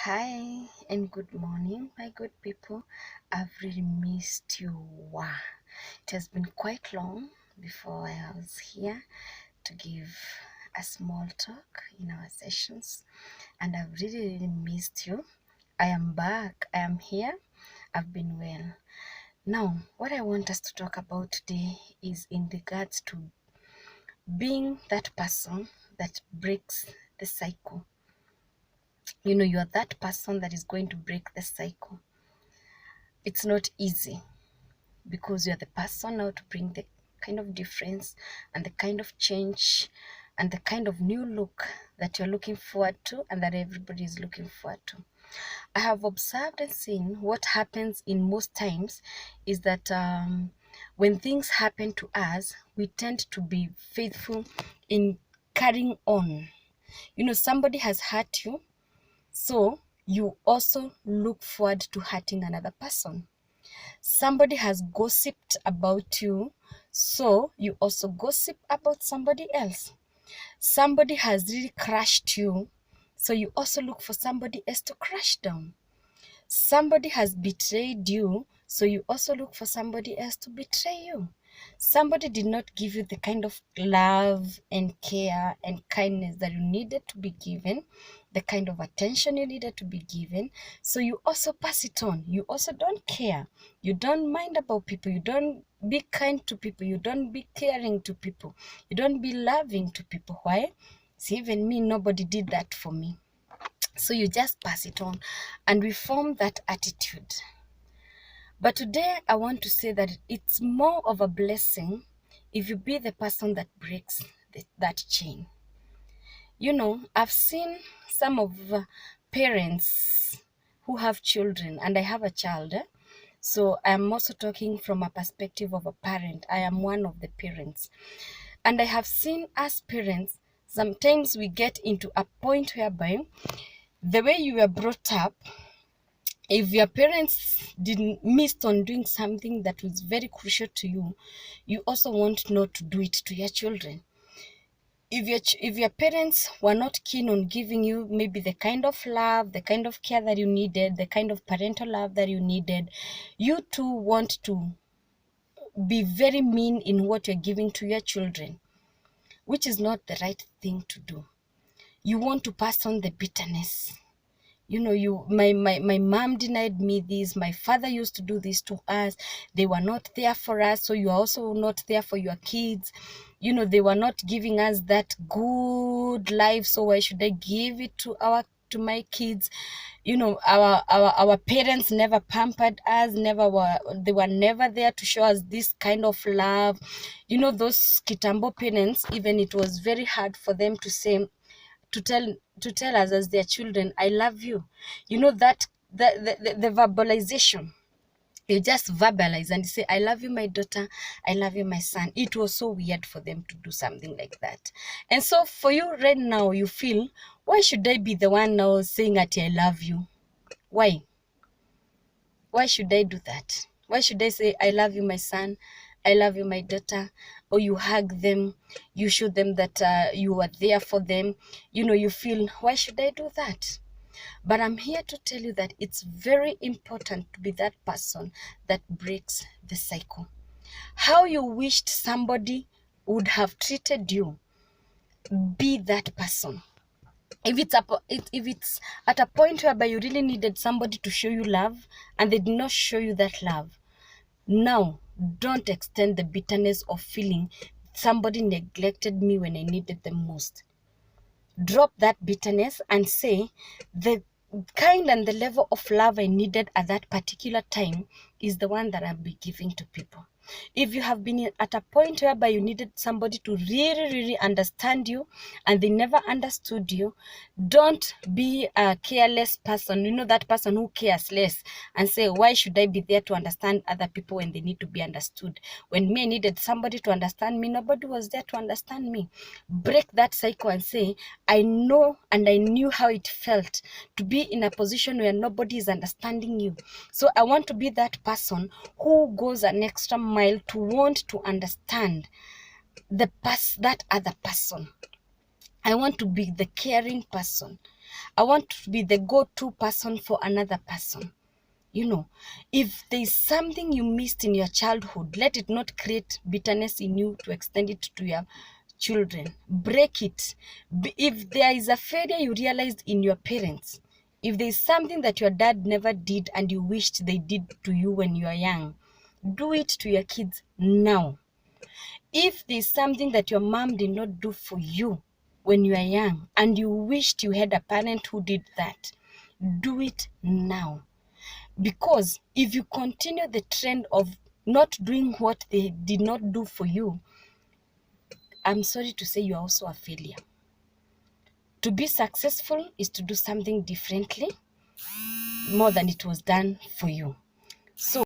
Hi and good morning, my good people. I've really missed you. Wow, it has been quite long before I was here to give a small talk in our sessions, and I've really missed you. I am back, I am here, I've been well. Now, what I want us to talk about today is in regards to being that person that breaks the cycle. You are that person that is going to break the cycle. It's not easy because you're the person now to bring the kind of difference and the kind of change and the kind of new look that you're looking forward to and that everybody is looking forward to. I have observed and seen what happens in most times is that when things happen to us, we tend to be faithful in carrying on. Somebody has hurt you, so you also look forward to hurting another person. Somebody has gossiped about you, so you also gossip about somebody else. Somebody has really crushed you, so you also look for somebody else to crush down. Somebody has betrayed you, so you also look for somebody else to betray you. Somebody did not give you the kind of love and care and kindness that you needed to be given, the kind of attention you needed to be given. So you also pass it on. You also don't care. You don't mind about people. You don't be kind to people. You don't be caring to people. You don't be loving to people. Why? See, even me, nobody did that for me. So you just pass it on, and we form that attitude. But today I want to say that it's more of a blessing if you be the person that breaks that chain. I've seen some of parents who have children, and I have a child. So I'm also talking from a perspective of a parent. I am one of the parents. And I have seen as parents, sometimes we get into a point whereby the way you were brought up, if your parents didn't missed on doing something that was very crucial to you, you also want not to do it to your children. If your parents were not keen on giving you maybe the kind of love, the kind of care that you needed, the kind of parental love that you needed, you too want to be very mean in what you're giving to your children, which is not the right thing to do. You want to pass on the bitterness. My mom denied me this, my father used to do this to us, they were not there for us, so you are also not there for your kids. They were not giving us that good life, so why should I give it to my kids? Our parents never pampered us, they were never there to show us this kind of love. Those kitambo parents, even it was very hard for them to say, to tell us as their children, I love you. That the verbalization, you just verbalize and say, I love you, my daughter, I love you, my son. It was so weird for them to do something like that. And so for you right now, you feel, why should I be the one now saying that I love you? Why should I do that? Why should I say, I love you, my son, I love you, my daughter? Or you hug them, you show them that you are there for them. You feel, why should I do that? But I'm here to tell you that it's very important to be that person that breaks the cycle. How you wished somebody would have treated you, be that person. If it's at a point whereby you really needed somebody to show you love and they did not show you that love, now don't extend the bitterness of feeling somebody neglected me when I needed them most. Drop that bitterness and say, the kind and the level of love I needed at that particular time is the one that I'll be giving to people. If you have been at a point whereby you needed somebody to really, really understand you and they never understood you, don't be a careless person. That person who cares less and say, why should I be there to understand other people when they need to be understood? When me, I needed somebody to understand me, nobody was there to understand me. Break that cycle and say, I know and I knew how it felt to be in a position where nobody is understanding you. So I want to be that person who goes an extra mile to want to understand that other person. I want to be the caring person. I want to be the go-to person for another person. You know, if there's something you missed in your childhood, let it not create bitterness in you to extend it to your children. Break it. If there is a failure you realized in your parents, if there's something that your dad never did and you wished they did to you when you are young, do it to your kids now. If there's something that your mom did not do for you when you are young and you wished you had a parent who did that, do it now. Because if you continue the trend of not doing what they did not do for you, I'm sorry to say you are also a failure. To be successful is to do something differently more than it was done for you. So